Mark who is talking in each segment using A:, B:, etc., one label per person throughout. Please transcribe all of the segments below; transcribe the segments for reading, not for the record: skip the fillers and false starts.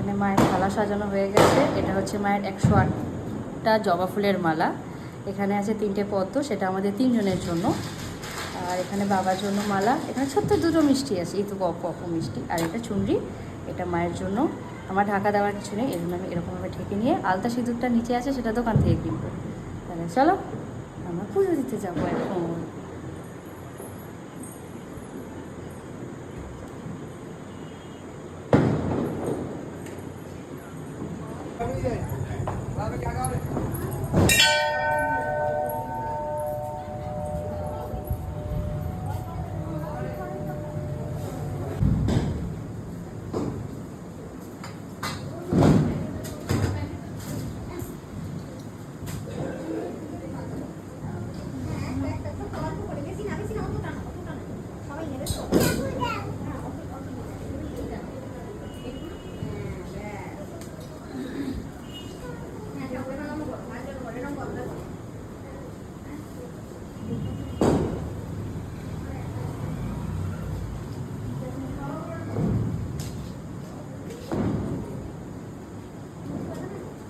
A: এখানে মায়ের থালা সাজানো হয়ে গেছে। এটা হচ্ছে মায়ের 108টা জবা ফুলের মালা। এখানে আছে 3টে পদ্ম, সেটা আমাদের 3 জনের জন্য। আর এখানে বাবার জন্য মালা। এখানে ছোট্ট 2টো মিষ্টি আছে, এই তো গপ মিষ্টি। আর এটা চুনরি, এটা মায়ের জন্য। আমার ঢাকা দেওয়ার কিছু নেই, এই জন্য আমি এরকমভাবে ঢেকে নিয়ে আলতা সিঁদুরটা নিচে আছে, সেটা দোকান থেকে কিনবো। তাহলে চলো আমরা পুজো দিতে যাবো এখন।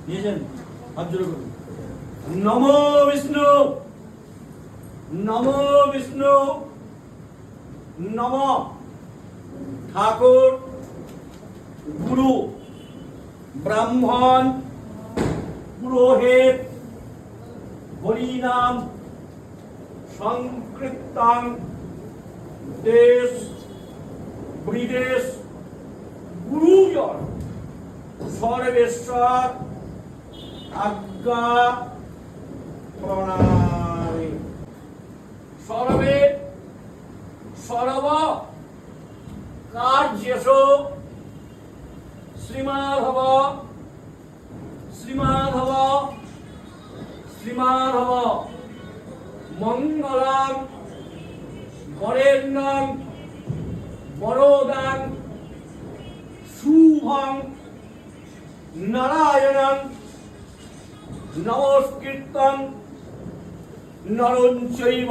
B: নিয়েছেন, হাত জোড়ো করুন। নমো বিষ্ণু, নমো বিষ্ণু, নম। ঠাকুর, গুরু, ব্রাহ্মণ, পুরোহিত, হরিনাম সংকীর্তন দেশ বিদেশ গুরুজন সর্বেশ্বর আজ্ঞা প্রণামী। সর্বে সর্ব কার্যেষু শ্রীমাধব শ্রীমাধব শ্রীমাধব মঙ্গলং বরেণ্যং বরদাং শুভং নারায়ণং নমস্কৃত্যং নরং চৈব